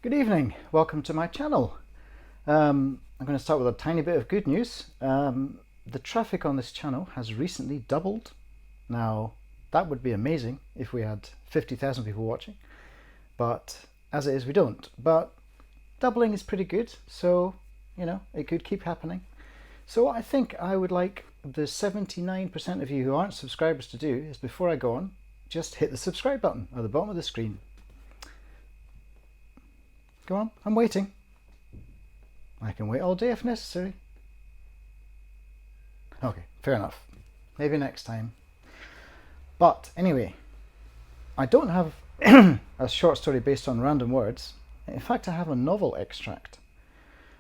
Good evening, welcome to my channel. I'm going to start with a tiny bit of good news. The traffic on this channel has recently doubled. Now, that would be amazing if we had 50,000 people watching, but as it is, we don't. But doubling is pretty good, so, you know, it could keep happening. So what I think I would like the 79% of you who aren't subscribers to do is, before I go on, just hit the subscribe button at the bottom of the screen. Go on, I'm waiting. I can wait all day if necessary. Okay, fair enough. Maybe next time. But anyway, I don't have a short story based on random words. In fact, I have a novel extract.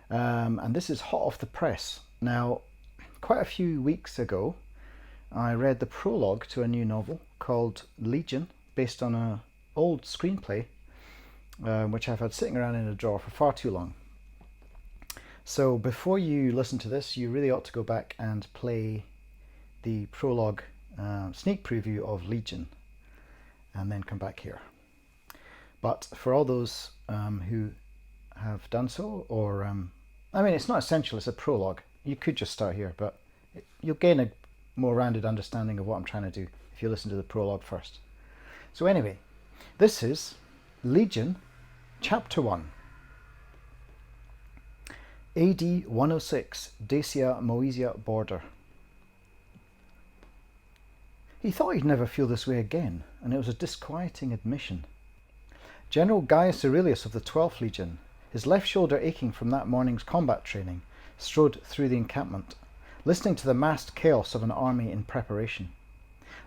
And this is hot off the press. Now, quite a few weeks ago, I read the prologue to a new novel called Legion, based on an old screenplay which I've had sitting around in a drawer for far too long. So before you listen to this, you really ought to go back and play the prologue sneak preview of Legion and then come back here. But for all those who have done so, or I mean, it's not essential, it's a prologue. You could just start here, but you'll gain a more rounded understanding of what I'm trying to do if you listen to the prologue first. So anyway, this is Legion, Chapter 1. AD 106, Dacia-Moesia border. He thought he'd never feel this way again, and it was a disquieting admission. General Gaius Aurelius of the 12th Legion, his left shoulder aching from that morning's combat training, strode through the encampment, listening to the massed chaos of an army in preparation.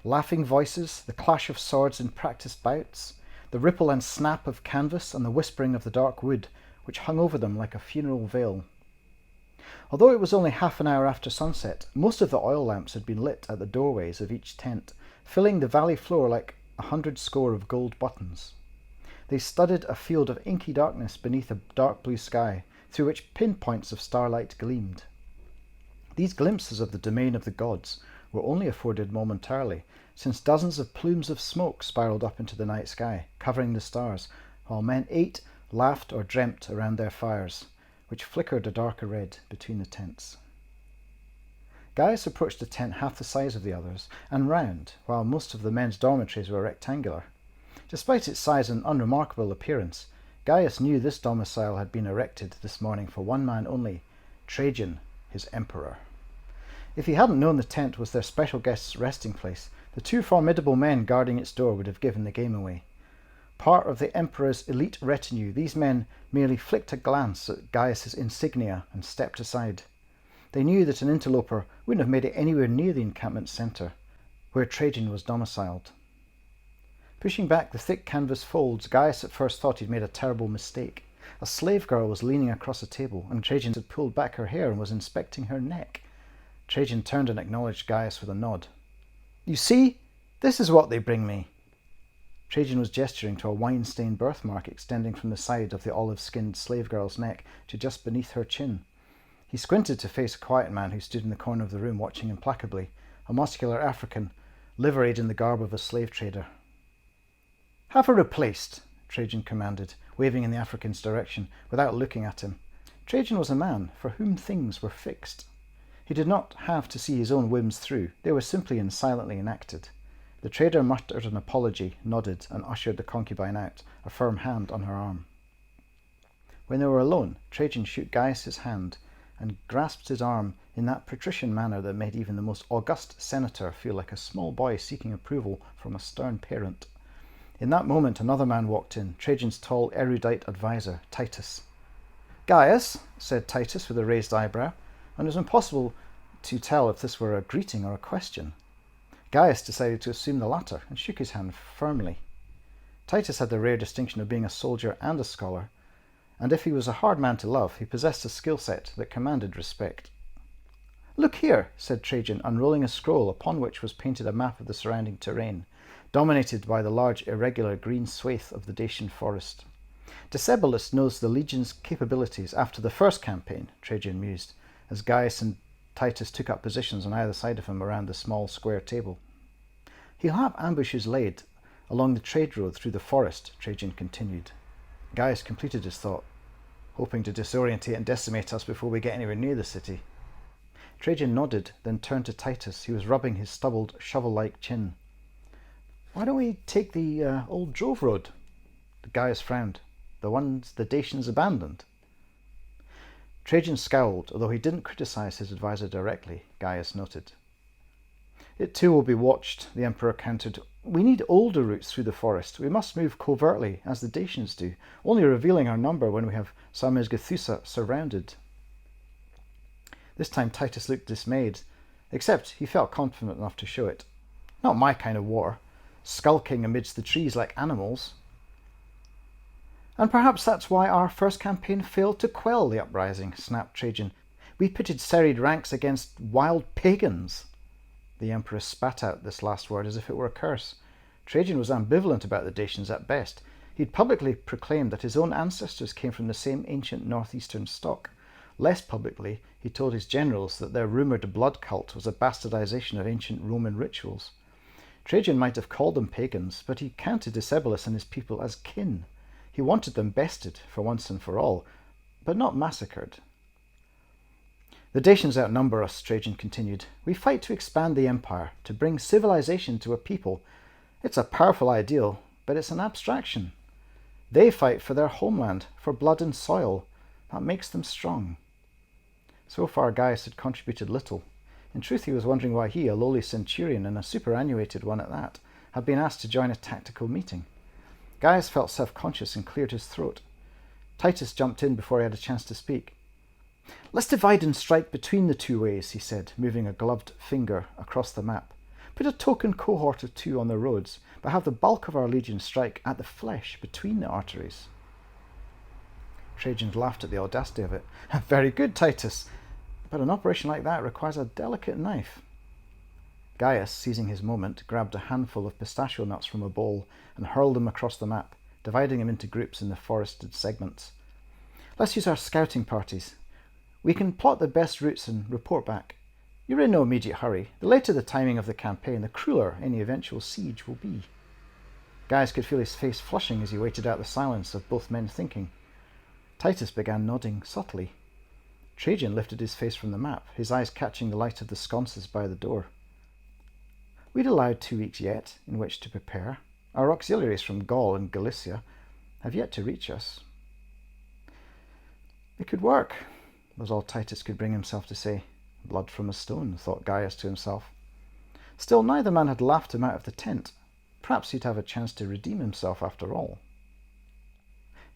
Laughing voices, the clash of swords in practiced bouts, the ripple and snap of canvas and the whispering of the dark wood, which hung over them like a funeral veil. Although it was only half an hour after sunset, most of the oil lamps had been lit at the doorways of each tent, filling the valley floor like 100 score of gold buttons. They studded a field of inky darkness beneath a dark blue sky, through which pinpoints of starlight gleamed. These glimpses of the domain of the gods were only afforded momentarily, since dozens of plumes of smoke spiraled up into the night sky, covering the stars, while men ate, laughed, or dreamt around their fires, which flickered a darker red between the tents. Gaius approached a tent half the size of the others, and round, while most of the men's dormitories were rectangular. Despite its size and unremarkable appearance, Gaius knew this domicile had been erected this morning for one man only, Trajan, his emperor. If he hadn't known the tent was their special guest's resting place, the two formidable men guarding its door would have given the game away. Part of the emperor's elite retinue, these men merely flicked a glance at Gaius's insignia and stepped aside. They knew that an interloper wouldn't have made it anywhere near the encampment centre, where Trajan was domiciled. Pushing back the thick canvas folds, Gaius at first thought he'd made a terrible mistake. A slave girl was leaning across a table, and Trajan had pulled back her hair and was inspecting her neck. Trajan turned and acknowledged Gaius with a nod. "You see, this is what they bring me." Trajan was gesturing to a wine-stained birthmark extending from the side of the olive-skinned slave girl's neck to just beneath her chin. He squinted to face a quiet man who stood in the corner of the room watching implacably, a muscular African, liveried in the garb of a slave trader. "Have her replaced," Trajan commanded, waving in the African's direction, without looking at him. Trajan was a man for whom things were fixed. He did not have to see his own whims through, they were simply and silently enacted. The trader muttered an apology, nodded, and ushered the concubine out, a firm hand on her arm. When they were alone, Trajan shook Gaius's hand and grasped his arm in that patrician manner that made even the most august senator feel like a small boy seeking approval from a stern parent. In that moment another man walked in, Trajan's tall, erudite advisor, Titus. "Gaius," said Titus with a raised eyebrow, and it was impossible to tell if this were a greeting or a question. Gaius decided to assume the latter and shook his hand firmly. Titus had the rare distinction of being a soldier and a scholar, and if he was a hard man to love, he possessed a skill set that commanded respect. "Look here," said Trajan, unrolling a scroll upon which was painted a map of the surrounding terrain, dominated by the large irregular green swathe of the Dacian forest. "Decebalus knows the legion's capabilities after the first campaign," Trajan mused, as Gaius and Titus took up positions on either side of him around the small square table. "He'll have ambushes laid along the trade road through the forest," Trajan continued. Gaius completed his thought, hoping to disorientate and decimate us before we get anywhere near the city. Trajan nodded, then turned to Titus, who was rubbing his stubbled, shovel-like chin. "Why don't we take the old drove road?" Gaius frowned. "The ones the Dacians abandoned?" Trajan scowled, although he didn't criticize his advisor directly, Gaius noted. "It too will be watched," the emperor countered. "We need older routes through the forest. We must move covertly, as the Dacians do, only revealing our number when we have Sarmizegethusa surrounded." This time Titus looked dismayed, except he felt confident enough to show it. "Not my kind of war, skulking amidst the trees like animals." "And perhaps that's why our first campaign failed to quell the uprising," snapped Trajan. "We pitted serried ranks against wild pagans." The emperor spat out this last word as if it were a curse. Trajan was ambivalent about the Dacians at best. He'd publicly proclaimed that his own ancestors came from the same ancient northeastern stock. Less publicly, he told his generals that their rumoured blood cult was a bastardization of ancient Roman rituals. Trajan might have called them pagans, but he counted Decebalus and his people as kin. He wanted them bested, for once and for all, but not massacred. "The Dacians outnumber us," Trajan continued. "We fight to expand the empire, to bring civilization to a people. It's a powerful ideal, but it's an abstraction. They fight for their homeland, for blood and soil. That makes them strong." So far, Gaius had contributed little. In truth, he was wondering why he, a lowly centurion, and a superannuated one at that, had been asked to join a tactical meeting. Gaius felt self-conscious and cleared his throat. Titus jumped in before he had a chance to speak. "Let's divide and strike between the two ways," he said, moving a gloved finger across the map. "Put a token cohort of 2 on the roads, but have the bulk of our legion strike at the flesh between the arteries." Trajan laughed at the audacity of it. "Very good, Titus, but an operation like that requires a delicate knife." Gaius, seizing his moment, grabbed a handful of pistachio nuts from a bowl and hurled them across the map, dividing them into groups in the forested segments. "Let's use our scouting parties. We can plot the best routes and report back. You're in no immediate hurry. The later the timing of the campaign, the crueler any eventual siege will be." Gaius could feel his face flushing as he waited out the silence of both men thinking. Titus began nodding subtly. Trajan lifted his face from the map, his eyes catching the light of the sconces by the door. "We'd allowed 2 weeks yet in which to prepare. Our auxiliaries from Gaul and Galicia have yet to reach us." "It could work," was all Titus could bring himself to say. Blood from a stone, thought Gaius to himself. Still, neither man had laughed him out of the tent. Perhaps he'd have a chance to redeem himself after all.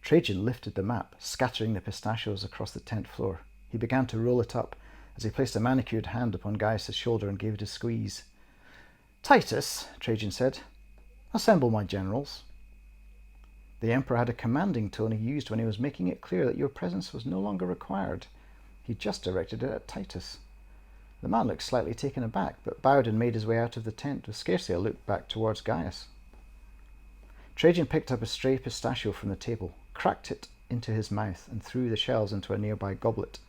Trajan lifted the map, scattering the pistachios across the tent floor. He began to roll it up as he placed a manicured hand upon Gaius' shoulder and gave it a squeeze. "Titus," Trajan said, "assemble my generals." The emperor had a commanding tone he used when he was making it clear that your presence was no longer required. He just directed it at Titus. The man looked slightly taken aback, but bowed and made his way out of the tent with scarcely a look back towards Gaius. Trajan picked up a stray pistachio from the table, cracked it into his mouth, and threw the shells into a nearby goblet.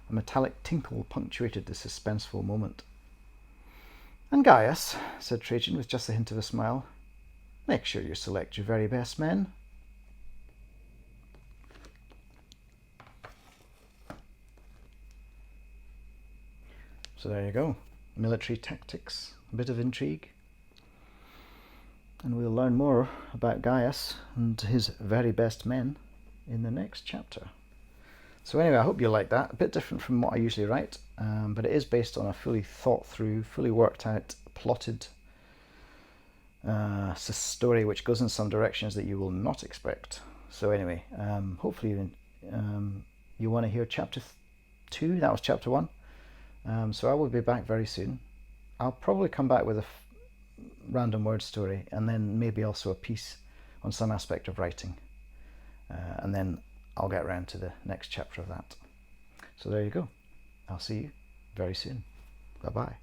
A metallic tinkle punctuated the suspenseful moment. "And Gaius," said Trajan with just a hint of a smile, "make sure you select your very best men." So there you go. Military tactics, a bit of intrigue. And we'll learn more about Gaius and his very best men in the next chapter. So anyway, I hope you like that. A bit different from what I usually write, but it is based on a fully thought through, fully worked out, plotted story which goes in some directions that you will not expect. So anyway, hopefully you want to hear chapter 2. That was chapter 1. So I will be back very soon. I'll probably come back with a random word story and then maybe also a piece on some aspect of writing. And then I'll get around to the next chapter of that. So there you go. I'll see you very soon. Bye-bye.